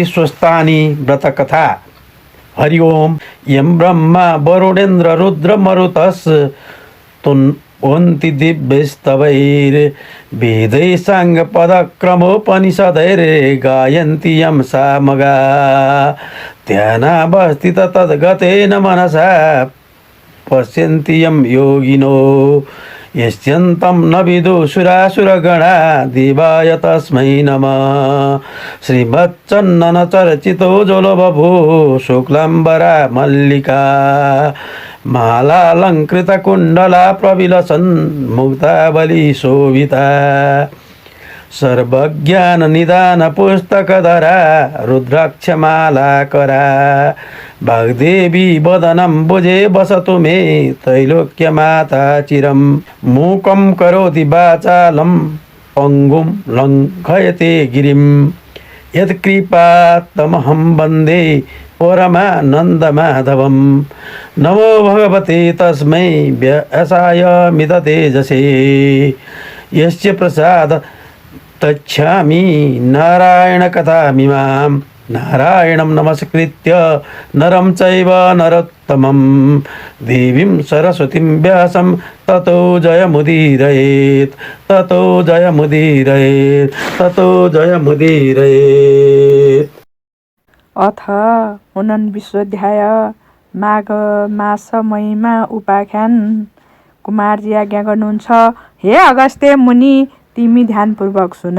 स्वस्तानि व्रतकथा। हरि ओम। यं ब्रह्मा वरुणेन्द्र रुद्र मरुतस् तुन्वन्ति दिव्यस्तवैर्वेदैः साङ्गपदक्रमोपनिषदैर्गायन्ति यं सामगा। ध्यानावस्थित तद्गतेन मनसा पश्यन्ति यं योगिनो यस्यन्तं न विदुषुरासुरगणा। देवाय तस्मै नमः। श्रीमच्चन्दनचर्चितो जलबभो शुक्लाम्बरा मल्लिका मालालङ्कृतकुण्डला प्रविलसन् मुक्तावली शोभिता। सर्वज्ञाननिदानपुस्तकधरा रुद्राक्षमालाकरा। वाग्देवी वदनम्बुजे वसतु मे त्रैलोक्यमाता चिरं। मूकं करोति वाचालं पङ्गुं लङ्घयते गिरिं। यत्कृपातमहं वन्दे परमानन्दमाधवं। नमो भगवते तस्मै व्यासाय मिततेजसे यस्य प्रसाद तच्छामि नारायणकथामिमां। नारायणं नमस्कृत्य नरं चैव नरोत्तमं देवीं सरस्वतीं व्यासं ततो जयमुदीरयेत्। ततो जयमुदीरयेत्। ततो जयमुदीरयेत्। अथ 49 माघ मास महिमा उपाख्यान। कुमारजी आज्ञा गर्नुहुन्छ, हे अगस्त्य मुनि, तिमी ध्यानपूर्वक सुन।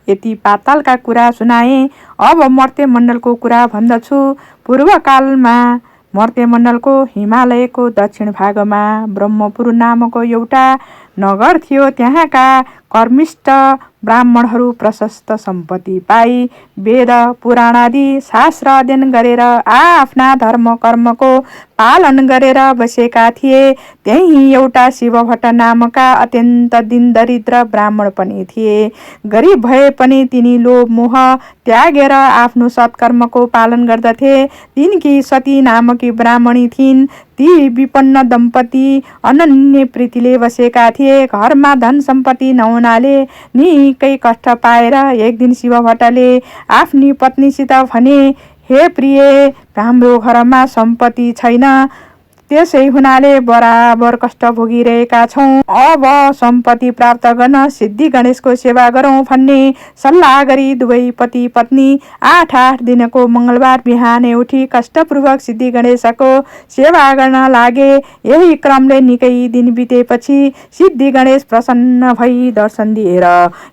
यति पातालका कुरा सुनाए, अब मर्त्यमण्डलको कुरा भन्दछु। पूर्वकालमा मर्त्यमण्डलको हिमालयको दक्षिण भागमा ब्रह्मपुर नामक एउटा नगर थियो। त्यहाँका कर्मिष्ठ ब्राह्मणहरू प्रशस्त सम्पत्ति पाई वेद पुराण आदि शास्त्र अध्ययन गरेर आफ्ना धर्म कर्मको पालन गरेर बसेका थिए। त्यही एउटा शिवभट्ट नामका अत्यन्त दिन दरिद्र ब्राह्मण पनि थिए। गरिब भए पनि तिनी लोभ मोह त्यागेर आफ्नो सत्कर्मको पालन गर्दथे। तिनकी सती नामकी ब्राह्मणी थिइन्। ती विपन्न दम्पति अनन्य प्रीतिले बसेका थिए। घरमा धन सम्पत्ति नहुनाले निकै कष्ट पाएर एक दिन शिवभट्टले आफ्नी पत्नीसित भने, हे प्रिय, हाम्रो घरमा सम्पत्ति छैन, त्यसै हुनाले बराबर कष्ट भोगिरहेका छौँ। अब सम्पत्ति प्राप्त गर्न सिद्धि गणेशको सेवा गरौँ भन्ने सल्लाह गरी दुवै पति पत्नी 8 दिनको मङ्गलबार बिहानै उठी कष्टपूर्वक सिद्धि गणेशको सेवा गर्न लागे। यही क्रमले निकै दिन बितेपछि सिद्धि गणेश प्रसन्न भई दर्शन दिएर,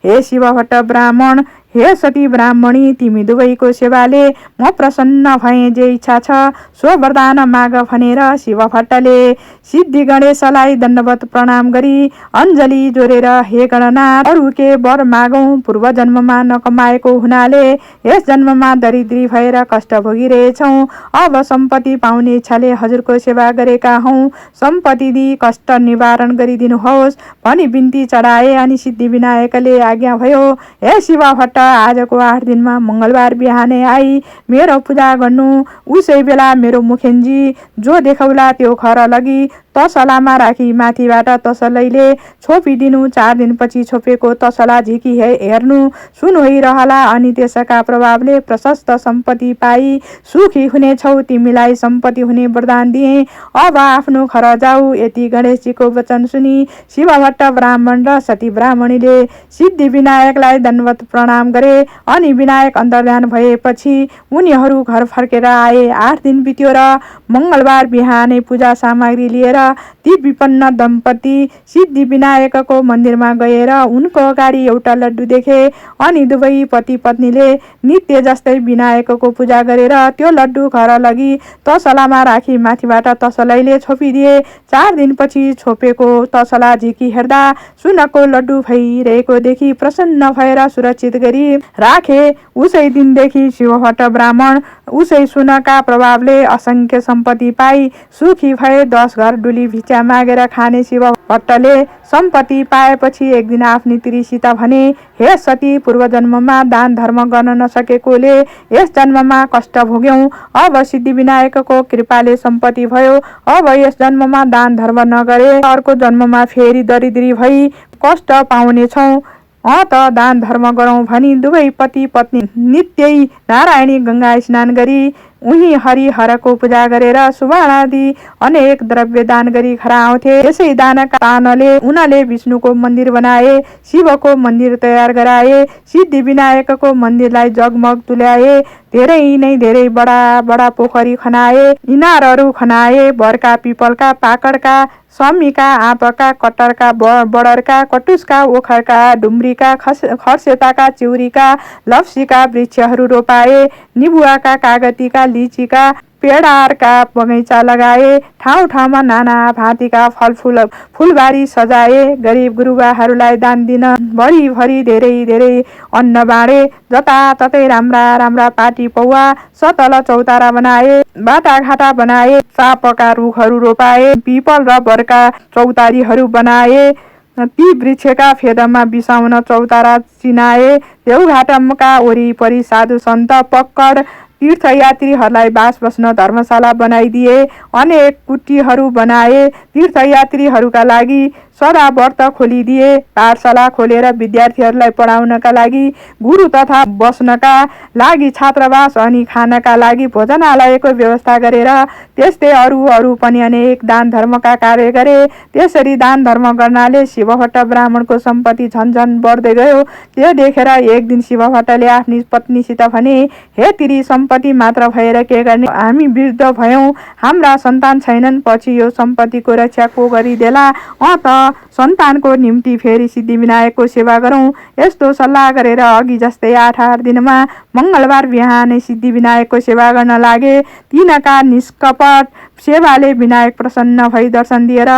हे शिवभट्ट ब्राह्मण, हे सती ब्राह्मणी, तिमी दुवैको सेवाले म प्रसन्न भएँ। जे इच्छा छ सो वरदान माग भनेर शिवभट्टले सिद्धि गणेशलाई दण्डवत प्रणाम गरी अञ्जली जोडेर, हे गणनाथ, अरू के वर मागौँ? पूर्व जन्ममा नकमाएको हुनाले यस जन्ममा दरिद्री भएर कष्ट भोगिरहेछौँ। अब सम्पत्ति पाउने इच्छाले हजुरको सेवा गरेका हौँ। सम्पत्ति दिई कष्ट निवारण गरिदिनुहोस् भनी बिन्ती चढाए अनि सिद्धि विनायकले आज्ञा भयो, हे शिवभट्ट, आजको 8 दिनमा मङ्गलबार बिहानै आई मेरो पूजा गर्नु। उसै बेला मेरो मुखेन्जी जो देखाउला त्यो घर लगी तसलामा राखी माथिबाट तसलैले छोपिदिनु। 4 दिनपछि छोपेको तसला झिकी हेर्नु सुनोइरहला अनि त्यसका प्रभावले प्रशस्त सम्पत्ति पाई सुखी हुनेछौ। तिमीलाई सम्पत्ति हुने वरदान दिए। अब आफ्नो घर जाऊ। यति गणेशजीको वचन सुनि शिवभट्ट ब्राह्मण र सती ब्राह्मणीले सिद्धि विनायकलाई दण्डवत प्रणाम गरे अनि विनायक अन्तर्धान भएपछि उनीहरू घर फर्केर आए। 8 दिन बित्यो र मङ्गलबार बिहानै पूजा सामग्री लिएर ती विपन्न दम्पति सिद्धि विनायकको मन्दिरमा गएर उनको अगाडि एउटा लड्डु देखे अनि दुवै पति पत्नीले नित्य जस्तै विनायकको पूजा गरेर त्यो लड्डु घर लगी तसलामा राखी माथिबाट तसलैले छोपिदिए। 4 दिनपछि छोपेको तसला झिकी हेर्दा सुनको लड्डु भइरहेको देखि प्रसन्न भएर सुरक्षित गरी राखे। उसै दिनदेखि शिवभट्ट ब्राह्मण उसै सुनका प्रभावले असंख्य सम्पत्ति पाई सुखी भए। 10 घर डुली भिक्षा मागेर खाने शिवभट्टले सम्पत्ति पाएपछि एक दिन आफ्नी तिरीसित भने, हे सती, पूर्व जन्ममा दान धर्म गर्न नसकेकोले यस जन्ममा कष्ट भोग्यौं। अब सिद्धि विनायकको कृपाले सम्पत्ति भयो। अब यस जन्ममा दान धर्म नगरे अर्को जन्ममा फेरि दरिद्री भई कष्ट पाउनेछौँ। त दान धर्म गरौँ भनी दुवै पति पत्नी नित्यै नारायणी गङ्गा स्नान गरी उही हरिहरको पूजा गरेर सुवर्णादि अनेक द्रव्य दान गरी घर आउँथे। यसै दानका तानले उनले विष्णुको मन्दिर बनाए, शिवको मन्दिर तयार गराए, सिद्धि विनायकको मन्दिरलाई जगमग तुल्याए, धेरै नै धेरै बडा बडा पोखरी खनाए, इनारहरू खनाए, बरका पिपलका पाकडका समीका आँपका कट्टरका बडरका कटुसका ओखरका डुम्रीका खर्सेताका चिउरीका लप्सीका वृक्षहरू रोपाए, निबुवाका कागतीका लिचीका पेडारका बगैँचा लगाए, ठाउँ ठाउँमा नाना भाँतीका फुलबारी सजाए, गरिब गुरुबाहरूलाई दान दिन भरिभरि धेरै धेरै अन्न बाँडे, जताततै राम्रा राम्रा पाटी पौवा सतल चौतारा बनाए, बाटाघाटा बनाए, चापका रुखहरू रोपाए, पिपल र बरका चौतारीहरू बनाए, ती वृक्षका फेदमा बिसाउन चौतारा चिनाए, देउघाटका वरिपरि साधु सन्त पक्कड तीर्थयात्रीहरूलाई बास बस्न धर्मशाला बनाइदिए, अनेक कुटीहरू बनाए, तीर्थयात्रीहरूका लागि सदा व्रत खोलिदिए, पाठशाला खोलेर विद्यार्थीहरूलाई पढाउनका लागि, गुरु तथा बस्नका लागि छात्रावास अनि खानका लागि भोजनालयको व्यवस्था गरेर त्यस्तै अरू पनि अनेक दान धर्मका कार्य गरे। त्यसरी दान धर्म गर्नाले शिवभट्ट ब्राह्मणको सम्पत्ति झन्झन बढ्दै गयो। त्यो देखेर एक दिन शिवभट्टले आफ्नी पत्नीसित भने, हे तिरी सम्पत्ति मात्र भएर के गर्ने, हामी वृद्ध भयौँ, हाम्रा सन्तान छैनन्, पछि यो सम्पत्तिको रक्षा को गरिदेला, त सन्तानको निम्ति फेरि सिद्धिविनायकको सेवा गरौँ। यस्तो सल्लाह गरेर अघि जस्तै 8 दिनमा मङ्गलबार बिहानै सिद्धिविनायकको सेवा गर्न लागे। तिनका निष्कपट सेवाले विनायक प्रसन्न भई दर्शन दिएर,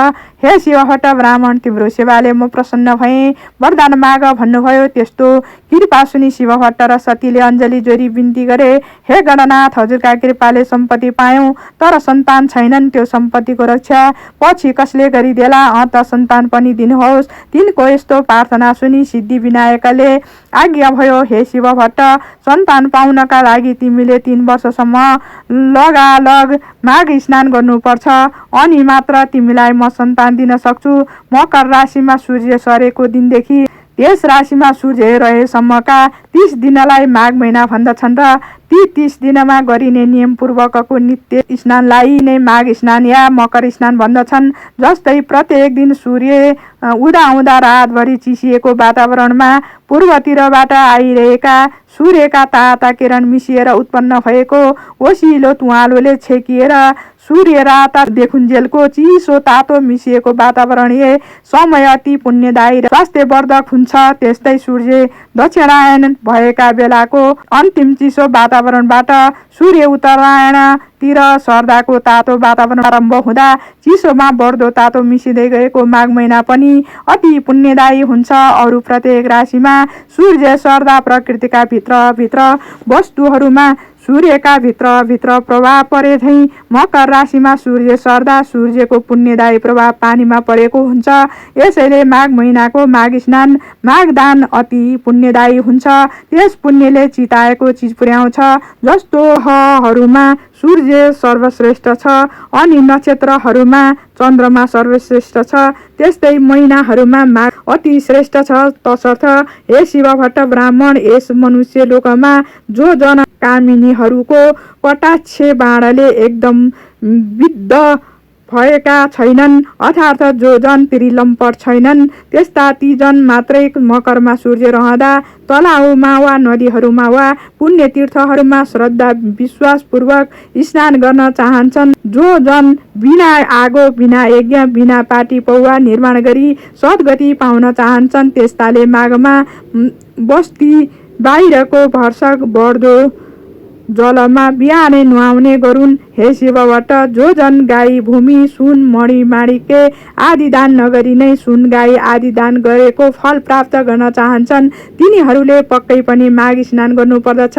हे शिवभट्ट ब्राह्मण, तिम्रो सेवाले म प्रसन्न भएँ, वरदान माग भन्नुभयो। त्यस्तो कृपा सुनि शिवभट्ट र सतीले अञ्जली जोरी बिन्ती गरे, हे गणनाथ, हजुरका कृपाले सम्पत्ति पायौँ, तर सन्तान छैनन्, त्यो सम्पत्तिको रक्षा पछि कसले गरिदेला, त सन्तान पनि दिनुहोस्। तिनको यस्तो प्रार्थना सुनि सिद्धि विनायकले आज्ञा भयो, हे शिवभट्ट, सन्तान पाउनका लागि तिमीले 3 वर्षसम्म लगालग माघ स्नान गर्नुपर्छ, अनि मात्र तिमीलाई म सन्तान दिन सक्छु। मकर राशिमा सूर्य सरेको दिनदेखि त्यस राशिमा सूर्य रहेसम्मका 30 दिनलाई माघ महिना भन्दछन् र ती 30 दिनमा गरिने नियमपूर्वकको नित्य स्नानलाई नै माघ स्नान या मकर स्नान भन्दछन्। जस्तै प्रत्येक दिन सूर्य उदाउँदा रातभरि चिसिएको वातावरणमा पूर्वतिरबाट आइरहेका सूर्यका ताता किरण मिसिएर उत्पन्न भएको ओसिलो तुवालोले छेकिएर सूर्य राता देखुन्जेलको चिसो तातो मिसिएको वातावरणीय समय अति पुण्यदायी र स्वास्थ्यवर्धक हुन्छ। त्यस्तै सूर्य दक्षिणायन भएका बेलाको अन्तिम चिसो वातावरणबाट सूर्य उत्तरायणतिर सर्दाको तातो वातावरण आरम्भ हुँदा चिसोमा बढ्दो तातो मिसिँदै गएको माघ महिना पनि अति पुण्यदायी हुन्छ। अरू प्रत्येक राशिमा सूर्य सर्दा प्रकृतिका भित्र वस्तुहरूमा सूर्यका भित्र प्रभाव परे झैँ मकर राशिमा सूर्य सर्दा सूर्यको पुण्यदायी प्रभाव पानीमा परेको हुन्छ। यसैले माघ महिनाको माघ स्नान माघ दान अति पुण्यदायी हुन्छ। त्यस पुण्यले चिताएको चिज पुर्याउँछ। जस्तो ग्रहहरूमा सूर्य सर्वश्रेष्ठ छ अनि नक्षत्रहरूमा चन्द्रमा सर्वश्रेष्ठ छ, त्यस्तै महिनाहरूमा माघ अति श्रेष्ठ छ। तसर्थ हे शिवभट्ट ब्राह्मण, यस मनुष्य लोकमा जो जन कामिनीहरूको कटाक्ष बाणले एकदम विद्ध भएका छैनन्, अर्थात् जो जन त्रिलम्पट छैनन्, त्यस्ता ती जन मात्रै मकरमा सूर्य रहँदा तलाउमा वा नदीहरूमा वा पुण्य तीर्थहरूमा श्रद्धा विश्वासपूर्वक स्नान गर्न चाहन्छन्। जो जन बिना आगो, बिना यज्ञ, बिना पाटी पौवा निर्माण गरी सद्गति पाउन चाहन्छन्, त्यस्ताले माघमा बस्ती बाहिरको भर्सक बढ्दो जलमा बिहानै नुहाउने गरून्। हे शिवभट्ट, जो जन गाई, भूमि, सुन, मणि, माणिक्य आदि दान नगरी नै सुन, गाई आदि दान गरेको फल प्राप्त गर्न चाहन्छन्, तिनीहरूले पक्कै पनि माघ स्नान गर्नुपर्दछ।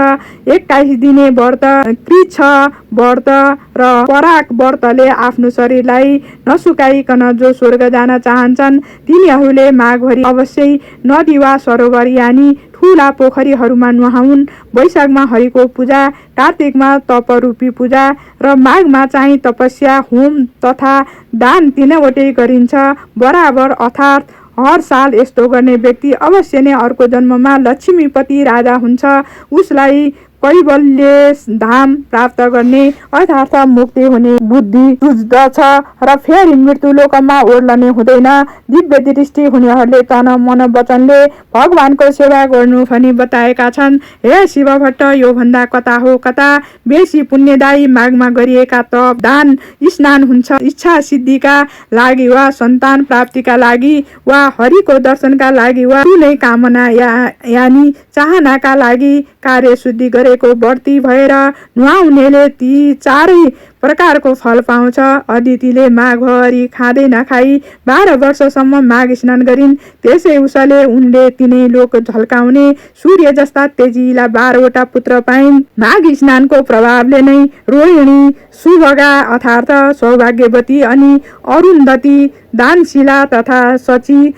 21 दिने व्रत, कृच्छ व्रत र पराग व्रतले आफ्नो शरीरलाई नसुकाइकन जो स्वर्ग जान चाहन्छन्, तिनीहरूले माघभरि अवश्यै नदी वा सरोवर यानि ठुला पोखरीहरूमा नुहाउन्। वैशाखमा हरिको पूजा, कार्तिकमा तपरूपी पूजा र माघमा तपस्या, होम तथा दान 3वटै गरिन्छ बराबर, अर्थात् हर साल यस्तो गर्ने व्यक्ति अवश्य नै अर्को जन्ममा लक्ष्मीपति राजा हुन्छ। उसलाई कैवल्य धाम प्राप्त गर्ने अर्थात् मुक्ति हुने बुद्धि सुझ्दछ र फेरि मृत्युलोकमा ओर्लने हुँदैन। दिव्य दृष्टि हुनेहरूले तन मन वचनले भगवानको सेवा गर्नु भनी बताएका छन्। हे शिव भट्ट, यो भन्दा कता हो कता बेसी पुण्यदायी माघमा गरिएका तप, दान, स्नान हुन्छ। इच्छा सिद्धिका लागि वा सन्तान प्राप्तिका लागि वा हरिको दर्शनका लागि वा कुनै कामना यानी चाहनाका लागि कार्य शुद्धि गरेको व्रती भएर नुहाउनेले ती चारै प्रकारको फल पाउँछ। अदितिले माघभरि खाँदै नखाई 12 वर्षसम्म माघ स्नान गरिन्। त्यसै उसले उनले तिनै लोक झल्काउने सूर्य जस्ता तेजिला 12 वटा पुत्र पाइन्। माघ स्नानको प्रभावले नै रोहिणी, सुभगा अर्थात् सौभाग्यवती अनि अरुन्धती, दानशिला तथा सची,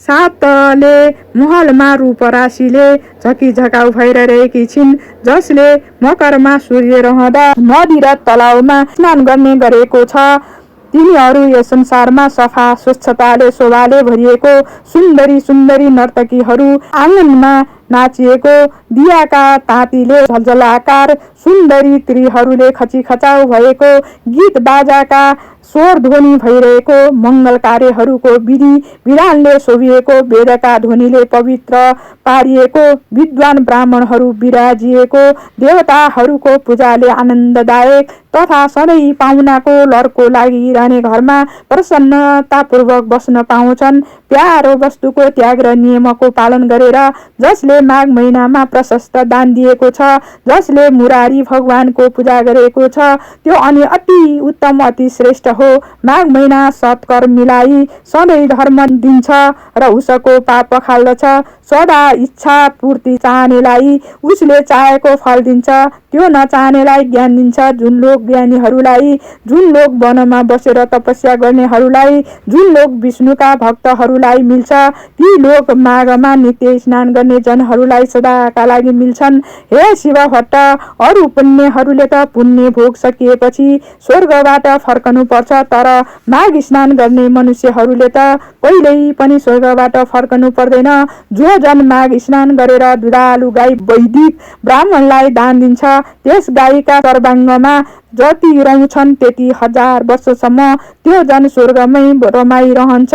सातले महलमा रूपराशिले झकिझकाउ भएर रहेकी छिन्। जसले मकरमा सूर्य रहँदा नदी र तलाउमा स्नान गर्ने गरेको छ, तिनीहरू यस संसारमा सफा स्वच्छताले शोभाले भरिएको सुन्दरी सुन्दरी नर्तकीहरू, आँगनमा नाचिएको दियाका तातीले झलझलाकार सुन्दरी त्रीहरूले खचिखचाउ भएको गीत बाजाका स्वर ध्वनि भइरहेको मङ्गल कार्यहरूको विधि विधानले शोभिएको वेदका ध्वनिले पवित्र पारिएको विद्वान ब्राह्मणहरू विराजिएको देवताहरूको पूजाले आनन्ददायक तथा सधैँ पाहुनाको लरको लागिरहने घरमा प्रसन्नतापूर्वक बस्न पाउँछन्। प्यारो वस्तुको त्याग र नियमको पालन गरेर जसले माघ महिनामा प्रशस्त दान दिएको छ, जसले मुरारी भगवानको पूजा गरेको छ, त्यो अनि अति उत्तम अति श्रेष्ठ हो। माघ महिना सत्कर मिलाई सधैँ धर्म दिन्छ र उसको पाप पखाल्दछ। सदा इच्छा पूर्ति चाहनेलाई उसले चाहेको फल दिन्छ, त्यो नचाहनेलाई ज्ञान दिन्छ। जुन लोक ज्ञानीहरूलाई, जुन लोक वनमा बसेर तपस्या गर्नेहरूलाई, जुन लोक विष्णुका भक्तहरूलाई मिल्छ, ती लोक माघमा नित्य स्नान गर्ने जनहरूलाई सदाका लागि मिल्छन्। हे शिव भट्ट, अरू पुण्यहरूले त पुण्य भोग सकिएपछि स्वर्गबाट फर्कनु पर्छ, तर माघ स्नान गर्ने मनुष्यहरूले त कहिल्यै पनि स्वर्गबाट फर्कनु पर्दैन। जो जन माघ स्नान गरेर दुधालु गाई वैदिक ब्राह्मणलाई दान दिन्छ, त्यस गाईका सर्वाङ्गमा जति रहन्छन् त्यति 1000 वर्षसम्म त्यो जन स्वर्गमै रमाइरहन्छ।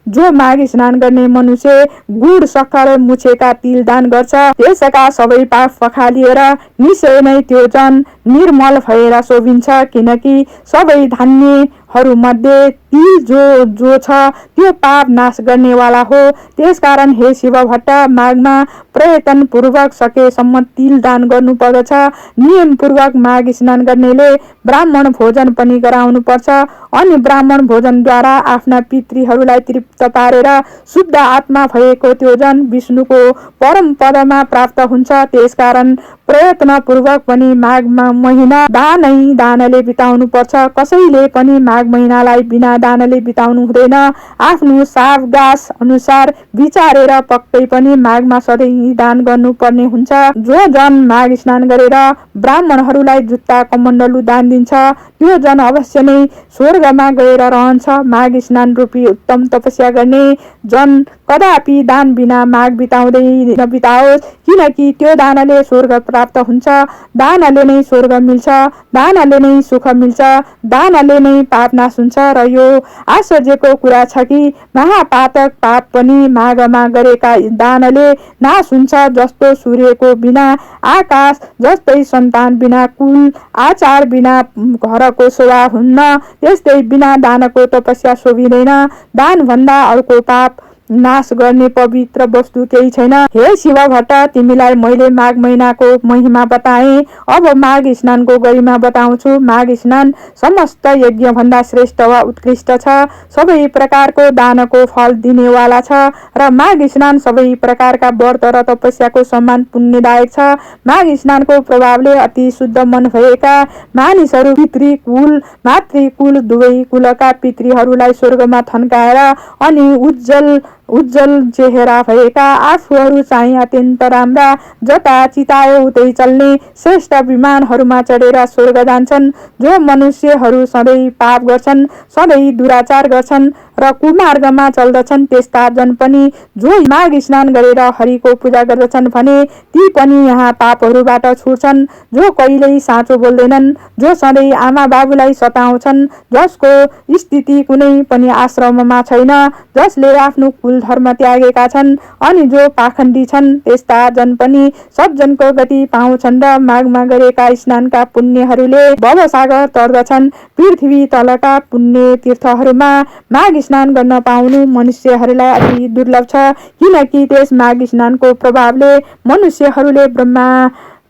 जो माघ स्नान गर्ने मनुष्य गुड सक्खर मुछेका तिल दान गर्छ, त्यसका सबै पाप पखालिएर निश्चय नै त्यो जन निर्मल भएर शोभिन्छ, किनकि सबै धान्यहरू मध्ये तिल जो छ त्यो पाप नाश गर्नेवाला हो। त्यसकारण हे शिव भट्ट, माघमा प्रयत्न पूर्वक सकेसम्म तिल दान गर्नु पर्दछ। नियम पूर्वक माघ स्नान गर्नेले ब्राह्मण भोजन पनि गराउनु पर्छ अनि ब्राह्मण भोजनद्वारा आफ्ना पितृहरूलाई तृप्त पारेर शुद्ध आत्मा भएको त्यो जन विष्णुको परम पदमा प्राप्त हुन्छ। त्यसकारण प्रयत्न पूर्वक पनि माघ महिना दानले बिताउनु पर्छ। कसैले पनि माघ महिनालाई बिना दानले बिताउनु हुँदैन। आफ्नो सावगास अनुसार विचारेर पक्कै पनि माघमा सधैँ दान गर्नुपर्ने हुन्छ। जो जन माघ स्नान गरेर ब्राह्मणहरूलाई जुत्ता कमण्डलु दान दिन्छ, त्यो जन अवश्य नै स्वर्गमा गएर रहन्छ। माघ स्नान रूपी उत्तम तपस्या गर्ने जन कदापि दान बिना माघ बिताउँदै नबिताओस्, किनकि त्यो दानले स्वर्ग प्राप्त हुन्छ। दानले नै स्वर्ग मिल्छ, दानले नै सुख मिल्छ, दानले नै पाप नाश हुन्छ। र यो आश्चर्यको कुरा छ कि महापातक पाप पनि माघमा गरेका दानले नाश हुन्छ। जस्तो सूर्यको बिना आकाश, जस्तै सन्तान बिना कुल, आचार बिना घरको शोभा हुन्न, त्यस्तै बिना दानको तपस्या शोभिँदैन। दान भन्दा अर्को पाप नाश गर्ने पवित्र वस्तु केही छैन। हे शिव भट्ट, तिमीलाई मैले माघ महिनाको महिमा बताएँ, अब माघ स्नानको गरिमा बताउँछु। माघ स्नान समस्त यज्ञ भन्दा श्रेष्ठ वा उत्कृष्ट छ, सबै प्रकारको दानको फल दिनेवाला छ र माघ स्नान सबै प्रकारका व्रत र तपस्याको समान पुण्यदायक छ। माघ स्नानको प्रभावले अति शुद्ध मन भएका मानिसहरू पितृकुल मातृकुल दुवै कुलका पितृहरूलाई स्वर्गमा थन्काएर अनि उज्जवल उज्जवल चेहरा भएका आफूहरू चाहिँ अत्यन्त राम्रा, जता चितायो उतै चल्ने श्रेष्ठ विमानहरूमा चढेर स्वर्ग जान्छन्। जो मनुष्यहरू सधैँ पाप गर्छन्, सधैँ दुराचार गर्छन् र कुमार्गमा चल्दछन्, त्यस्ता जन पनि जो माघ स्नान गरेर हरिको पूजा गर्दछन् भने ती पनि यहाँ पापहरूबाट छुट्छन्। जो कहिल्यै साँचो बोल्दैनन्, जो सधैँ आमा बाबुलाई सताउँछन्, जसको स्थिति कुनै पनि आश्रममा छैन, जसले आफ्नो कुल धर्म त्यागेका छन् अनि जो पाखण्डी छन्, त्यस्ता जन पनि सज्जनको गति पाउँछन् र माघमा गरेका स्नानका पुण्यहरूले भवसागर तर्दछन्। पृथ्वी तलका पुण्य तीर्थहरूमा माघ स्नान गर्न पाउनु मनुष्यहरूलाई अति दुर्लभ छ, किनकि त्यस माघ स्नानको प्रभावले मनुष्यहरूले ब्रह्मा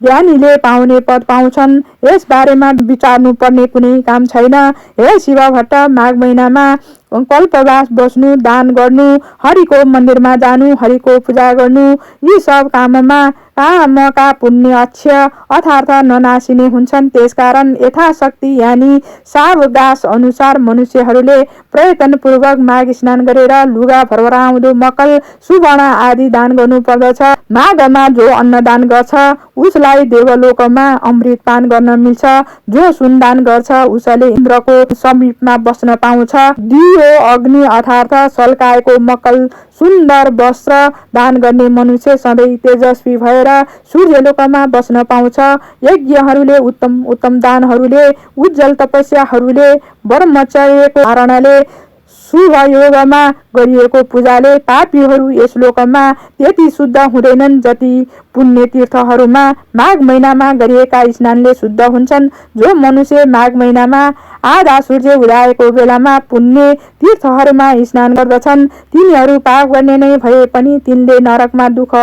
ज्ञानीले पाउने पद पाउँछन्। यस बारेमा विचार्नु पर्ने कुनै काम छैन। हे शिव भट्ट, माघ महिनामा कल्पवास बस्नु, दान गर्नु, हरिको मन्दिरमा जानु, हरिको पूजा गर्नु, यी सब कामका पुण्य अक्षय अर्थात् ननासिने हुन्छन्। त्यसकारण यथाशक्ति यानि सावकाश अनुसार मनुष्यहरूले प्रयत्नपूर्वक माघ स्नान गरेर लुगा भरभराउँदो मकल, सुवर्ण आदि दान गर्नु पर्दछ। माघमा जो अन्नदान गर्छ उसलाई देवलोकमा अमृत पान गर्न मिल्छ। जो सुनदान गर्छ उसले इन्द्रको समीपमा बस्न पाउँछ। दियो, अग्नि अर्थात् सल्काएको मकल, सुन्दर वस्त्र दान गर्ने मनुष्य सधैँ तेजस्वी भएर सूर्यलोकमा बस्न पाउँछ। यज्ञहरूले, उत्तम उत्तम दानहरूले, उज्जवल तपस्याहरूले, ब्रह्मचर्यको धारणले, शुभ योगमा गरिएको पूजाले पापीहरू यस लोकमा त्यति शुद्ध हुँदैनन् जति पुण्य तीर्थहरूमा माघ महिनामा गरिएका स्नानले शुद्ध हुन्छन्। जो मनुष्य माघ महिनामा आधा सूर्य उदाएको बेलामा पुण्य तीर्थहरूमा स्नान गर्दछन् तिनीहरू पाप गर्ने नै भए पनि तिनले नरकमा दुःख,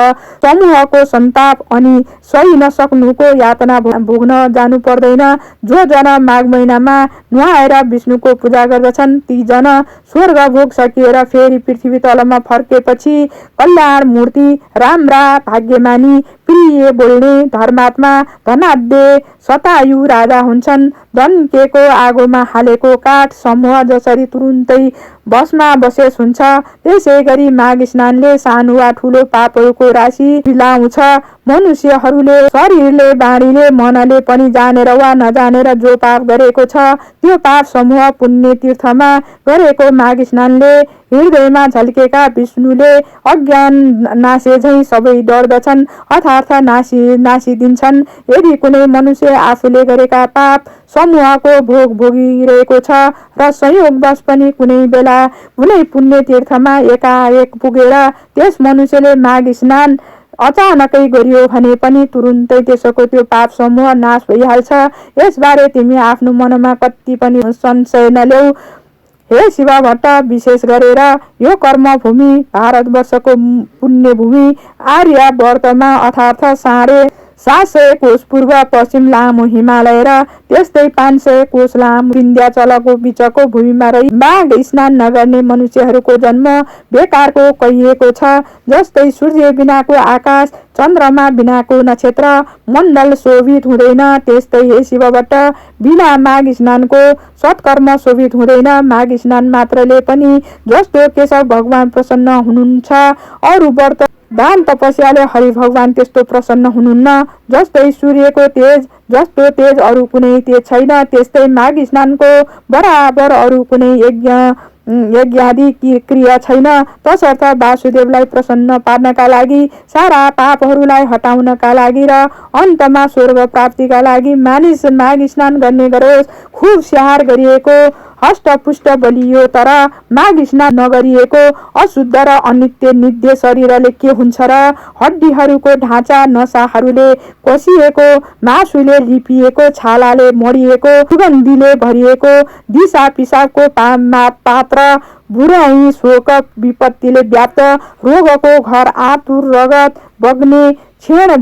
समूहको सन्ताप अनि सही नसक्नुको यातना भोग्न जानु पर्दैन। जो जन माघ महिनामा नुहाएर विष्णुको पूजा गर्दछन् ती जन स्वर्ग भोग सकिएर फेरि पृथ्वी तलमा फर्केपछि कल्याण मूर्ति, राम्रा, भाग्यमानी, प्रिय बोल्ने, धर्मात्मा, धनाढ्य, शतायु राजा हुन्छन्। दन्केको आगोमा हालेको काठ समूह जसरी तुरुन्तै बसमा बसेस हुन्छ, त्यसै गरी माघ स्नानले सानो वा ठुलो पापहरूको राशि मिलाउँछ। मनुष्यहरूले शरीरले, बाणीले, मनले पनि जानेर वा नजानेर जो पाप गरेको छ त्यो पाप समूह पुण्य तीर्थमा गरेको माघ स्नानले हृदयमा झल्केका विष्णुले अज्ञान नासे झैँ सबै डर्दछन् अर्थात् नासिदिन्छन्। यदि कुनै मनुष्य आफूले गरेका पाप समूहको भोग भोगिरहेको छ र संयोगवश पनि कुनै बेला कुनै पुण्य तीर्थमा एकाएक पुगेर त्यस मनुष्यले माघ स्नान अचानकै गरियो भने पनि तुरुन्तै त्यसको त्यो पाप समूह नाश भइहाल्छ। यसबारे तिमी आफ्नो मनमा कति पनि संशय नल्याऊ। हे शिव भट्ट, विशेष गरेर यो कर्मभूमि भारतवर्षको पुण्यभूमि आर्यावर्तमा अर्थात् 700 कोश पूर्व पश्चिम लामो हिमालय र त्यस्तै 500 कोश लामो विन्ध्याचलको बिचको भूमिमा रही माघ स्नान नगर्ने मनुष्यहरूको जन्म बेकारको कहिएको छ। जस्तै सूर्य बिनाको आकाश, चन्द्रमा बिनाको नक्षत्र मण्डल शोभित हुँदैन, त्यस्तै हे शिव भट्ट, बिना माघ स्नानको सत्कर्म शोभित हुँदैन। माघ स्नान मात्रले पनि जस्तो केशव भगवान प्रसन्न हुनुहुन्छ, अरू व्रत दान तपस्याले हरि भगवान त्यस्तो प्रसन्न हुनुहुन्न। जस्तै सूर्यको तेज जस्तो तेज अरू कुनै तेज छैन, त्यस्तै माघ स्नानको बराबर अरू कुनै यज्ञादि क्रिया छैन। तसर्थ वासुदेवलाई प्रसन्न पार्नका लागि, सारा पापहरूलाई हटाउनका लागि र अन्तमा स्वर्ग प्राप्तिका लागि मानिस माघ स्नान गर्ने गरोस्। खुब स्याहार गरिएको हष्टपुष्ट बलियो तर माघ स्नान नगरिएको अशुद्ध र अनित्य नित्य शरीरले के हुन्छ र? हड्डीहरूको ढाँचा, नसाहरूले कोसिएको, मासुले लिपिएको, छालाले मरिएको, सुगन्धीले भरिएको, दिशा पिसाबको पात्र, बुराई, शोक विपत्तिले व्याप्त, रोगको घर, आतुर रगत बग्ने, क्षण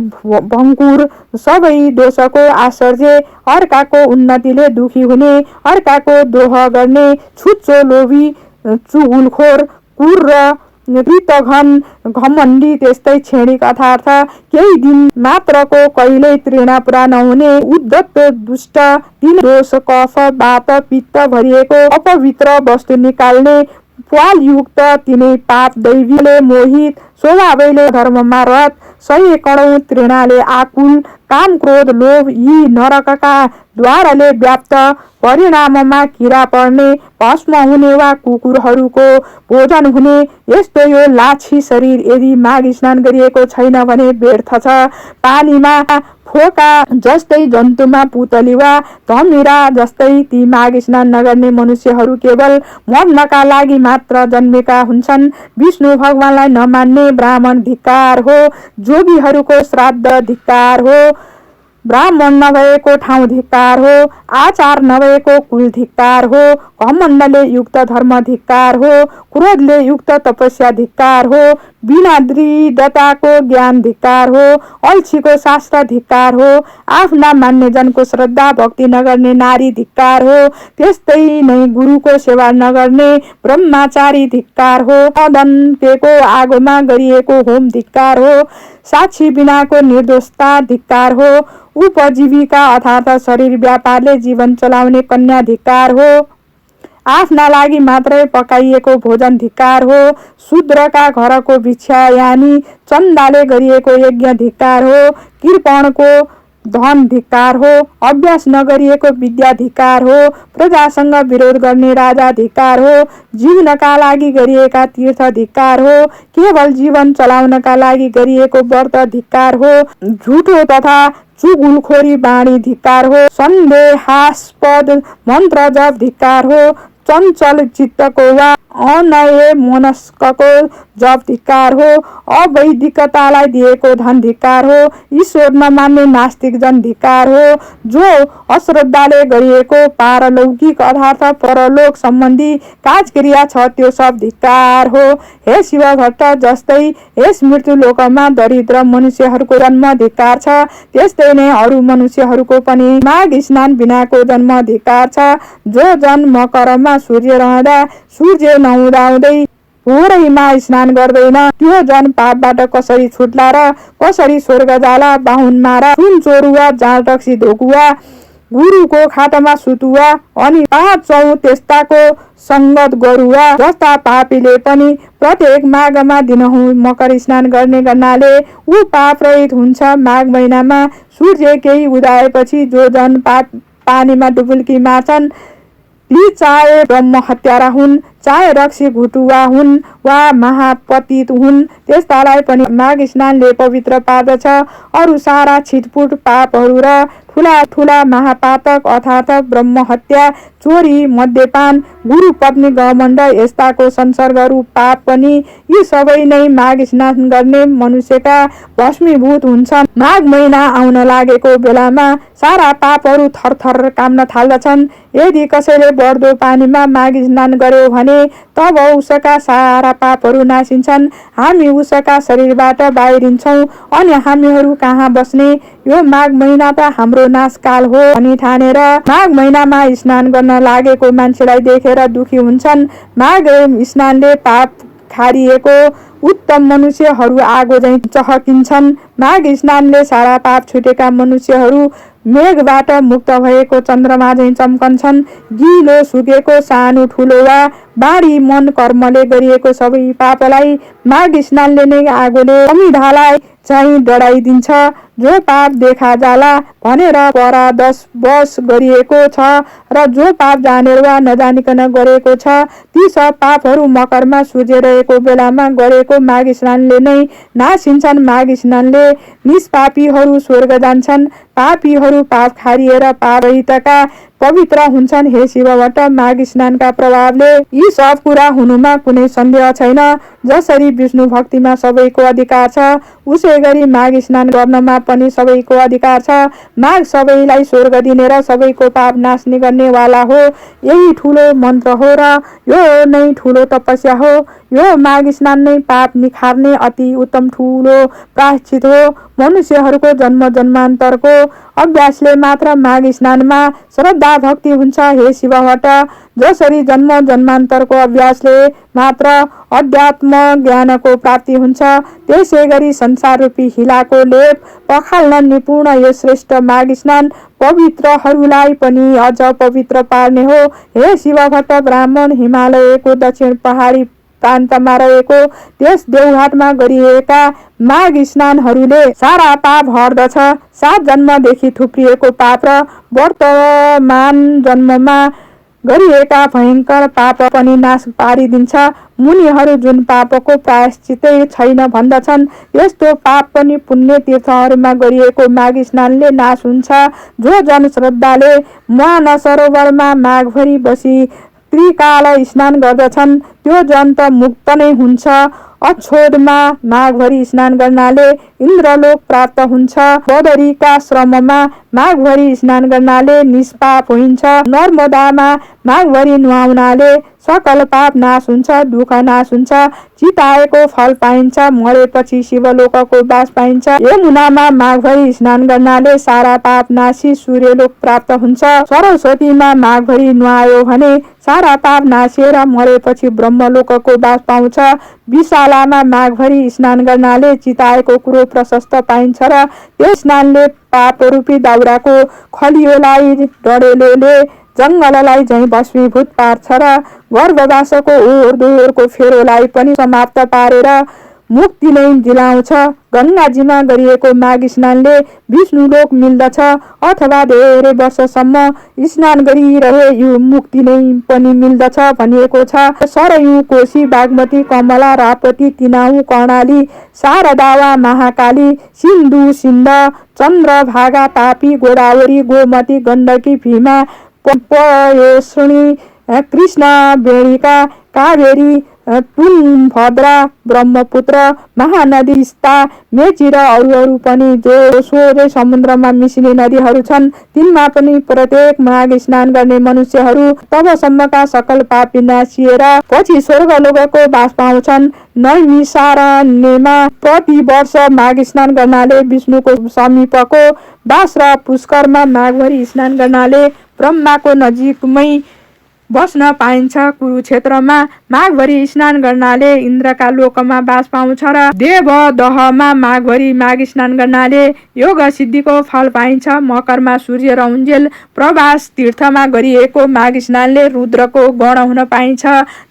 भङ्कुर, सबै दोषको आश्चर्य, अर्काको उन्नतिले दुखी हुने, अर्काको द्रोह गर्ने, छुच्चो, लोभी, चुगुलखोर, कुर र कृतघन, घमण्डी, त्यस्तै क्षणिक अर्थार्थ केही दिन मात्रको कहिल्यै तृणा पुरा नहुने, उद्धत, दुष्ट, तीन दोष, कफ, वात, पित्त भरिएको, अपवित्र वस्तु निकाल्ने, प्वालयुक्त तिनै पाप दैवीले मोहित स्वभावैले धर्ममा रत सही कणौँ तृणाले आकुल काम क्रोध लोभ यी नरकका द्वारले व्याप्त परिणाममा किरा पर्ने भस्म हुने वा कुकुरहरूको भोजन हुने यस्तो यो लाछी शरीर यदि माघ स्नान गरिएको छैन भने व्यर्थ छ। पानीमा फोका जस्तै जन्तुमा पुतली वा धमिरा जस्तै ती माघ स्नान नगर्ने मनुष्यहरू केवल मर्नका लागि मात्र जन्मेका हुन्छन्। विष्णु भगवानलाई नमान्ने ब्राह्मण धिक्कार हो, जोगीहरूको श्राद्ध धिक्कार हो, ब्राह्मण नभएको ठाउँ धिक्कार हो, आचार नभएको कुल धिक्कार हो, घमण्डले युक्त धर्म धिक्कार हो, क्रोधले युक्त तपस्या धिक्कार हो, बिना दृढताको ज्ञान धिक्कार हो, अल्छीको शास्त्र धिक्कार हो, आफ्ना मान्यजनको श्रद्धा भक्ति नगर्ने नारी धिक्कार हो, त्यस्तै नै गुरुको सेवा नगर्ने ब्रह्मचारी धिक्कार हो, अदन्तेको आगोमा गरिएको होम धिक्कार हो, साक्षी बिनाको निर्दोषता धिक्कार हो, उपजीविका अर्थात् शरीर व्यापारले जीवन चलाउने कन्या धिक्कार हो, आफ्ना लागि मात्रै पकाइएको भोजन धिक्कार हो, शूद्रका घरको भिक्षा यानी चन्दाले गरिएको यज्ञ धिक्कार हो, कृपणको धन धिक्कार हो, अभ्यास नगरिएको विद्या धिक्कार हो, प्रजासँग विरोध गर्ने राजा धिक्कार हो, जिउनका लागि गरिएका तीर्थ धिक्कार हो, केवल जीवन चलाउनका लागि गरिएको व्रत धिक्कार हो, झुठो तथा चुगुलखोरी बाणी धिक्कार हो, सन्देहास्पद मन्त्र जप धिक्कार हो, चञ्चल चित्तको वा अनय मनस्कको जप धिक्कार हो, अवैधिकतालाई दिएको धन धिक्कार हो, ईश्वर नमान्ने नास्तिक जन धिक्कार हो, जो अश्रद्धाले गरिएको पारलौकिक अर्थात् परलोक सम्बन्धी काजक्रिया छ त्यो सब धिक्कार हो। हे शिव भट्ट जस्तै यस मृत्यु लोकमा दरिद्र मनुष्यहरूको जन्म धिक्कार छ, त्यस्तै नै अरू मनुष्यहरूको पनि माघ स्नान बिनाको जन्म धिक्कार छ। जो जन मकरमा सूर्य रहँदा सूर्य नहुँदाहुँदै भोरैमा स्नान गर्दैन त्यो जन पापबाट कसरी छुट्ला र कसरी स्वर्ग जाला। बाहुनमा र सुन चोरुवा जाँड रक्सी धोकुवा गुरुको खातामा सुतुवा अनि 5 त्यस्ताको संगत गरुवा जस्ता पापीले पनि प्रत्येक माघमा दिनहुँ मकर स्नान गर्ने गर्नाले ऊ पाप रहित हुन्छ। माघ महिनामा सूर्य केही उदाएपछि जो जन पानीमा डुबुल्की मार्छन् ती चाहे ब्रह्म हत्यारा हुन् चाहे रक्सी घुटुवा हुन् वा महापतित हुन् त्यस्तालाई पनि माघ स्नानले पवित्र पार्दछ। अरू सारा छिटपुट पापहरू र ठुला ठुला महापातक अर्थात् ब्रह्म हत्या चोरी मद्यपान गुरु पत्नी घमण्ड यस्ताको संसर्गहरू पाप पनि यी सबै नै माघ स्नान गर्ने मनुष्यका भस्मीभूत हुन्छन्। माघ महिना आउन लागेको बेलामा सारा पापहरू थरथर काम्न थाल्दछन्। यदि कसैले बढ्दो पानीमा माघ स्नान गर्यो भने तब उसका सारा पापहरू नासिन्छन्। हामी उसका शरीरबाट बाहिरिन्छौँ अनि हामीहरू कहाँ बस्ने, यो माघ महिना त हाम्रो नाशकाल हो भनी ठानेर माघ महिनामा स्नान गर्न लागेको मान्छेलाई देखेर दुखी हुन्छन्। माघ स्नानले पाप खारिएको उत्तम मनुष्यहरू आगो झैं चहकिन्छन्। माघ स्नानले सारा पाप छुटेका मनुष्यहरू मेघबाट मुक्त भएको चन्द्रमा झैं चम्कन्छन्। गिलो सुकेको सानो ठुलो वा बाढी मन कर्मले गरिएको सबै पापलाई माघ स्नानले नै आगोले अमिढालाई चाहिँ डढाइदिन्छ। जो पाप देखा जाला भनेर परादस बस गरिएको छ र जो पाप जानेर वा नजानिकन गरेको छ ती सब पापहरू मकरमा सूर्य रहेको बेलामा गरेको माघ स्नानले नै नासिन्छन्। माघ स्नानले निष्पापीहरू स्वर्ग जान्छन्, पापीहरू पाप खारिएर पापरहितका पवित्र हुन्छन्। हे शिवभट्ट माघ स्नानका प्रभावले यी सब कुरा हुनुमा कुनै सन्देह छैन। जसरी विष्णु भक्तिमा सबैको अधिकार छ उसै गरी माघ स्नान गर्नमा पनि सबैको अधिकार छ। माघ सबैलाई स्वर्ग दिने र सबैको पाप नास्ने गर्ने वाला हो। यही ठुलो मन्त्र हो र यो नै ठुलो तपस्या हो। यो माघ स्नान नै पाप निखार्ने अति उत्तम ठुलो प्रायश्चित हो। मनुष्यहरूको जन्म जन्मान्तरको अभ्यासले मात्र माघ स्नानमा श्रद्धा भक्ति हुन्छ। हे शिवभट्ट, जसरी जन्म जन्मान्तरको अभ्यासले मात्र अध्यात्म ज्ञानको प्राप्ति हुन्छ, त्यसै गरी संसार रूपी हिलाको लेप पखाल्न निपुण यो श्रेष्ठ माघ स्नान पवित्रहरूलाई पनि अझ पवित्र पार्ने हो। हे शिवभट्ट ब्राह्मण, हिमालयको दक्षिण पहाडी प्रान्तमा रहेको त्यस देवघाटमा गरिएका माघ स्नानहरूले सारा पाप हर्दछ। 7 जन्मदेखि थुप्रिएको पाप र वर्तमान जन्ममा गरिएका भयंकर पाप पनि नाश पारिदिन्छ। मुनिहरू जुन पापको प्रायश्चितै छैन भन्दछन्, यस्तो पाप पनि पुण्य तीर्थहरूमा गरिएको माघ स्नानले नाश हुन्छ। जो जन श्रद्धाले मानसरोवरमा माघभरि बसी त्रिकाल स्नान गर्दछन्, त्यो जन त मुक्त नै हुन्छ। अछोदमा माघभरि स्नान गर्नाले इन्द्रलोक प्राप्त हुन्छ। बदरीका श्रममा माघभरि स्नान गर्नाले निष्पाप होइन्छ। नर्मदामा माघभरि नुहाउनाले सकल पाप नाश हुन्छ, दुःख नाश हुन्छ, चिताएको फल पाइन्छ, मरेपछि शिवलोकको बास पाइन्छ। यमुनामा माघभरि स्नान गर्नाले सारा पाप नाशी सूर्यलोक प्राप्त हुन्छ। सरस्वतीमा माघभरि नुहायो भने सारा पाप नासिएर मरेपछि ब्रह्मलोकको बास पाउँछ। विशालामा माघभरि स्नान गर्नाले चिताएको कुरो प्रशस्त पाइन्छ र यस स्नानले पाप रूपी दाउराको खलियोलाई डढेलोले जङ्गललाई झैँ भस्मीभूत पार्छ र गर्भवासको ओहोर दोहोरको फेरोलाई पनि समाप्त पारेर मुक्ति नै दिलाउँछ। गङ्गाजीमा गरिएको माघ स्नानले विष्णुलोक मिल्दछ, अथवा धेरै वर्षसम्म स्नान गरिरहे यो मुक्ति नै पनि मिल्दछ भनिएको छ। सरयू, कोशी, बागमती, कमला, राप्ती, तिनाउ, कर्णाली, शारदावा, महाकाली, सिन्धु, सिन्ध, चन्द्रभागा, तापी, गोदावरी, गोमती, गण्डकी, भीमा, पयोष्णी, कृष्ण, बेणिका, कावेरी, तुङ्गभद्रा, ब्रह्मपुत्र, महानदी, तिस्ता, मेची र अरू पनि जो सोझै समुद्रमा मिसिने नदीहरू छन्, तिनमा पनि प्रत्येक माघ स्नान गर्ने मनुष्यहरू तबसम्मका सकल पाप विनाशिएर पछि स्वर्गलोकको बास पाउँछन्। नैमिषारण्यमा प्रति वर्ष माघ स्नान गर्नाले विष्णुको समीपको बास र पुष्करमा माघभरि स्नान गर्नाले ब्रह्माको नजिकमै बस्न पाइन्छ। कुरुक्षेत्रमा माघभरि स्नान गर्नाले इन्द्रका लोकमा बास पाउँछ र देवदहमा माघभरि माघ स्नान गर्नाले योग सिद्धिको फल पाइन्छ। मकरमा सूर्य रौन्जेल प्रभास तीर्थमा गरिएको माघ स्नानले रुद्रको गण हुन पाइन्छ।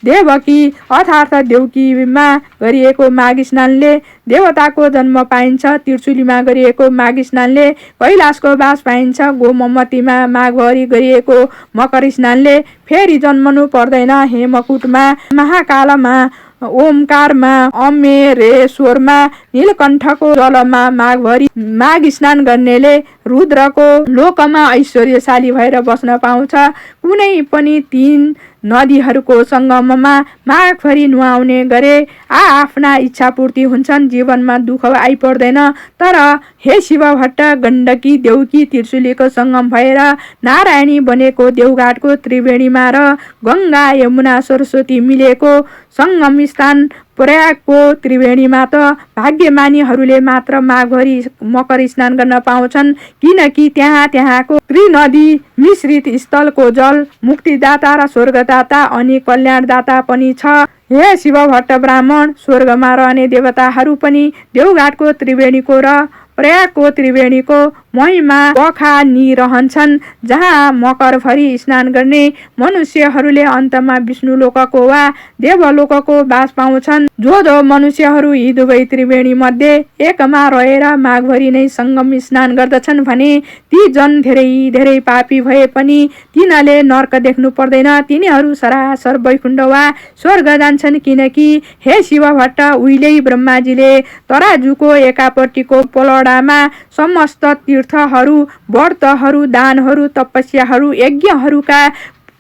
देवकी अर्थात् देउकीमा गरिएको माघ स्नानले देवताको जन्म पाइन्छ। त्रिशुलीमा गरिएको माघ स्नानले कैलाशको बास पाइन्छ। गोमतीमा माघभरि गरिएको मकर स्नानले फेरि जन्मनु पर्दैन। हेमकुटमा, महाकालमा, ओमकारमा, अमेरेश्वरमा, नीलकण्ठको जलमा माघभरि माघ स्नान गर्नेले रुद्रको लोकमा ऐश्वर्यशाली भएर बस्न पाउँछ। कुनै पनि 3 नदीहरूको सङ्गममा माघभरि नुहाउने गरे आफ्ना इच्छा पूर्ति हुन्छन्, जीवनमा दुःख आइपर्दैन। तर हे शिवभट्ट, गण्डकी, देउकी, त्रिशुलीको सङ्गम भएर नारायणी बनेको देवघाटको त्रिवेणीमा र गङ्गा, यमुना, सरस्वती मिलेको सङ्गम स्थान प्रयागको त्रिवेणीमा त भाग्यमानीहरूले मात्र माघभरि मकर स्नान गर्न पाउँछन्, किनकि त्यहाँको त्रिनदी मिश्रित स्थलको जल मुक्तिदाता र स्वर्गदाता अनि कल्याणदाता पनि छ। हे शिवभट्ट ब्राह्मण, स्वर्गमा रहने देवताहरू पनि देवघाटको त्रिवेणीको र प्रयागको त्रिवेणीको महिमा बखानिरहन्छन्, जहाँ मकरभरि स्नान गर्ने मनुष्यहरूले अन्तमा विष्णुलोकको वा देवलोकको बास पाउँछन्। जो मनुष्यहरू यी दुवै त्रिवेणी मध्ये एकमा रहेर माघभरि नै सङ्गम स्नान गर्दछन् भने ती जन धेरै पापी भए पनि तिनले नर्क देख्नु पर्दैन, तिनीहरू सरासर वैकुण्ठ वा स्वर्ग जान्छन्। किनकि हे शिवभट्ट, उहिल्यै ब्रह्माजीले तराजुको एकापट्टिको पलडामा समस्त तीर्थहरू, व्रतहरू, दानहरू, तपस्याहरू, यज्ञहरूका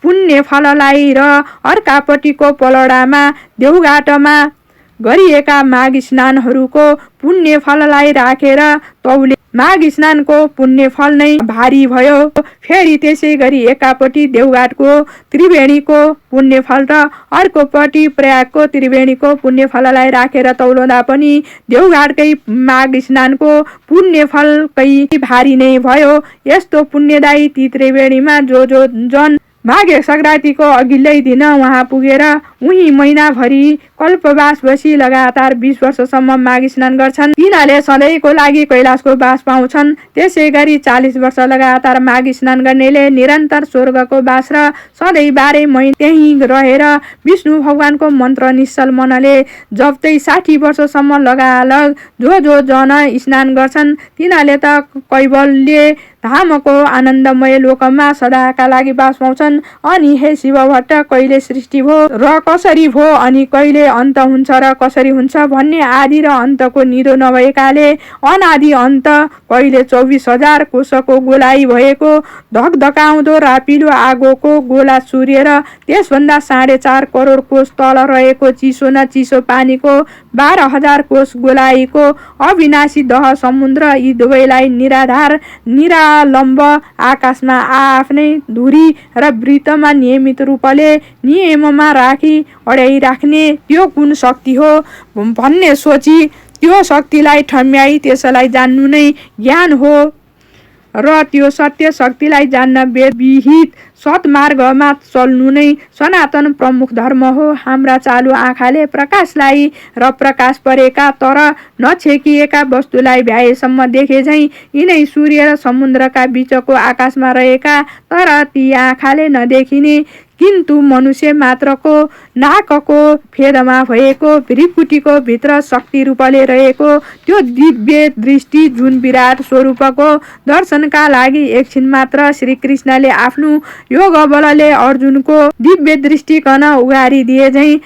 पुण्य फललाई र अर्कापट्टिको पलडामा देवघाटमा गरिएका माघ स्नानहरूको पुण्य फललाई राखेर तौले माघ स्नानको पुण्य फल नै भारी भयो। फेरि त्यसै गरी एकापट्टि देवघाटको त्रिवेणीको पुण्य फल र अर्कोपट्टि प्रयागको त्रिवेणीको पुण्य फललाई राखेर तौलदा पनि देवघाटकै माघ स्नानको पुण्य फलकै भारी नै भयो। यस्तो पुण्यदायी ती त्रिवेणीमा जो जन माघे सङ्क्रान्तिको अघिल्लै दिन उहाँ पुगेर उही महिनाभरि कल्पवास बसी लगातार 20 वर्षसम्म माघ स्नान गर्छन्, तिनीहरूले सधैँको लागि कैलाशको बास पाउँछन्। त्यसै गरी 40 वर्ष लगातार माघ स्नान गर्नेले निरन्तर स्वर्गको बास र सधैँ 12 महिना त्यहीँ रहेर विष्णु भगवानको मन्त्र निश्चल मनले जप्दै 60 वर्षसम्म लगालग जो जन स्नान गर्छन् तिनीहरूले त कैवल्य धामको आनन्दमय लोकमा सदाका लागि बास पाउँछन्। अनि हे शिव भट्ट, कहिले सृष्टि भो र कसरी भो अनि कहिले अन्त हुन्छ र कसरी हुन्छ भन्ने आदि र अन्तको निदो नभएकाले अनादि अन्त कहिले 24,000 कोशको गोलाइ भएको धकधकाउँदो रापिलो आगोको गोला सूर्य र त्यसभन्दा 4.5 करोड कोश तल रहेको चिसो न चिसो पानीको 12,000 कोश गोलाइको अविनाशी दह समुद्र, यी दुवैलाई निराधार निरालम्ब आकाशमा आफ्नै धुरी र वृत्तमा नियमित रूपले नियममा राखी अड्याइराख्ने त्यो कुन शक्ति हो भन्ने सोची त्यो शक्तिलाई ठम्याई त्यसलाई जान्नु नै ज्ञान हो र त्यो सत्य शक्तिलाई जान्न वेद विहित सत्मार्गमा चल्नु नै सनातन प्रमुख धर्म हो। हाम्रा चालु आँखाले प्रकाशलाई र प्रकाश परेका तर नछेकिएका वस्तुलाई भ्याएसम्म देखे झैँ यिनै सूर्य र समुद्रका बीचको आकाशमा रहेका तर ती आँखाले नदेखिने किन्तु मनुष्य मात्रको नाकको फेदमा भएको भृकुटीको भित्र शक्ति रूपले रहेको त्यो दिव्य दृष्टि जुन विराट स्वरूपको दर्शनका लागि एकछिन मात्र श्री कृष्णले आफ्नो योग बलले अर्जुनको दिव्य दृष्टिकन उघारिदिए झैँ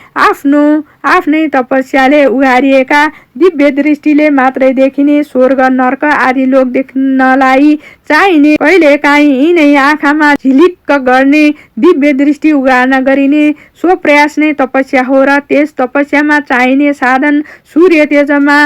आफ्नै तपस्याले उघारिएका दिव्य दृष्टिले मात्रै देखिने स्वर्ग नर्क आदि लोक देख्नलाई चाहिने कहिलेकाहीँ यिनै आँखामा झिलिक्क गर्ने दिव्य दृष्टि उघार्न गरिने सो प्रयास नै तपस्या हो र त्यस तपस्यामा चाहिने साधन सूर्य तेजमा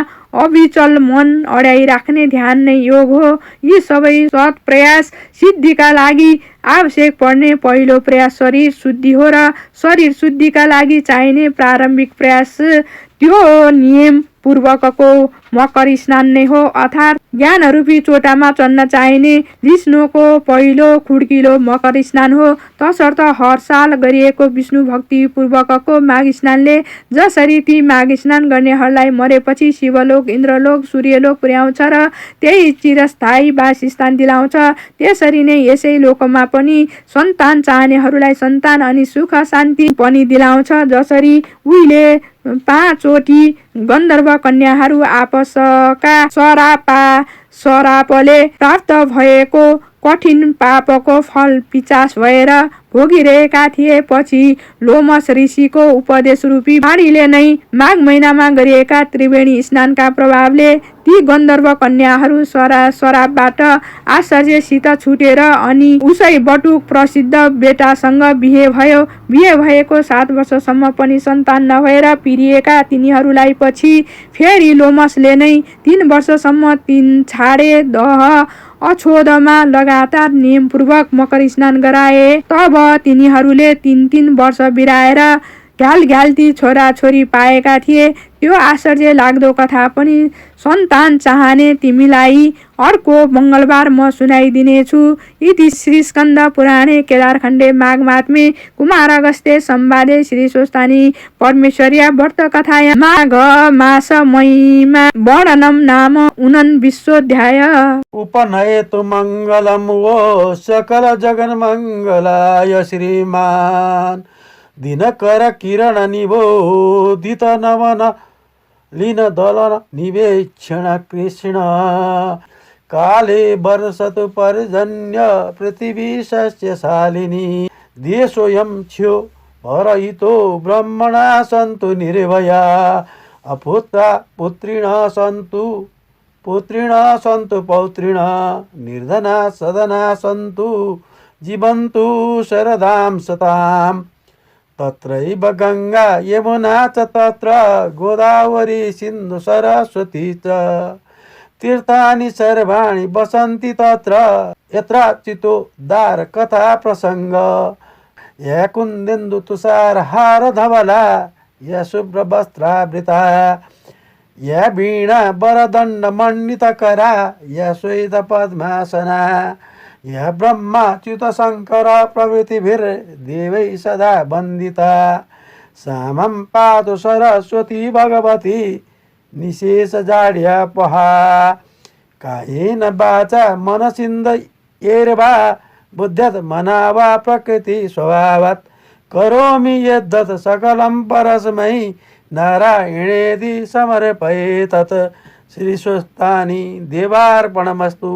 अविचल मन अड्याइराख्ने ध्यान नै योग हो। यी सबै सत् प्रयास सिद्धिका लागि आवश्यक पर्ने पहिलो प्रयास शरीर शुद्धि हो र शरीर शुद्धिका लागि चाहिने प्रारम्भिक प्रयास त्यो नियम पूर्वकको मकर स्नान नै हो, अर्थात् ज्ञानरूपी चोटामा चढ्न चाहिने विष्णुको पहिलो खुड्किलो मकर स्नान हो। तसर्थ हर साल गरिएको विष्णु भक्ति पूर्वकको माघ स्नानले जसरी ती माघ स्नान गर्नेहरूलाई मरेपछि शिवलोक इन्द्रलोक सूर्यलोक पुर्याउँछ र त्यही चिरस्थायी वासस्थान दिलाउँछ, त्यसरी नै यसै लोकमा पनि सन्तान चाहनेहरूलाई सन्तान अनि सुख शान्ति पनि दिलाउँछ। जसरी उहिले 5 वटी गन्धर्व कन्याहरू आपसका सरापले प्राप्त भएको कठिन पापको फल पिचास भएर भोगिरहेका थिए। पछि लोमस ऋषिको उपदेश रूपी वाणीले नै माघ महिनामा गरिएका त्रिवेणी स्नानका प्रभावले ती गन्धर्व कन्याहरू सरापबाट आश्चर्यसित छुटेर अनि उसै बटुक प्रसिद्ध बेटासँग बिहे भयो। बिहे भएको 7 वर्षसम्म पनि सन्तान नभएर पिरिएका तिनीहरूलाई पछि फेरि लोमसले नै 3 वर्षसम्म 3 छाडे दह अछोदमा लगातार नियमपूर्वक मकर स्नान गराए। तब तिनीहरूले 3 वर्ष बिराएर घ्यालघ्याल्ती छोराछोरी पाएका थिए। त्यो आश्चर्य लाग्दो कथा पनि सन्तान चाहने तिमीलाई अर्को मङ्गलबार म सुनाइदिनेछु। इति श्री स्कन्द पुराणे केदारखण्डे माघ महात्म्ये कुमार अगस्त्ये संवादे श्री स्वस्तानी परमेश्वर्या व्रत कथाया माघ मास महिमा वर्णनम नाम 49 उपनयतु मङ्गलं वो सकल जगन मङ्गलाय श्रीमान दिनकर किरण निबोधित नमन लीन दलन निवेक्षण कृष्ण काले वर्षतु पर्जन्य पृथिवी सस्यशालिनी देशोऽयं क्षो भरहितो ब्रह्मणा सन्तु निर्भया अपुत्रा पुत्रिणः सन्तु पौत्रिणः निर्धना सदना सन्तु जीवन्तु शरदां सताम् तत्रैव गङ्गा यमुना च तत्र गोदावरी सिन्धु सरस्वती च तीर्थानि सर्वाणि वसन्ति तत्र यत्र चितोद्धार कथा प्रसङ्ग या कुन्देन्दु तुषारहार धवला या शुभ्रवस्त्रावृता या वीणा वरदण्ड मण्डितकरा या श्वेत पद्मासना या ब्रह्माच्युत शङ्कर प्रभृतिभिर्देवै सदा वन्दिता सामं पातु सरस्वती भगवती निशेष जाड्यापहा कायेन वाचा मनसिन्धयेर्वा बुद्ध्यत् मना वा प्रकृति स्वभावात् करोमि यद्दत् सकलं परस्मै नारायणेति समर्पये तत् श्रीस्वस्तानि देवार्पणमस्तु।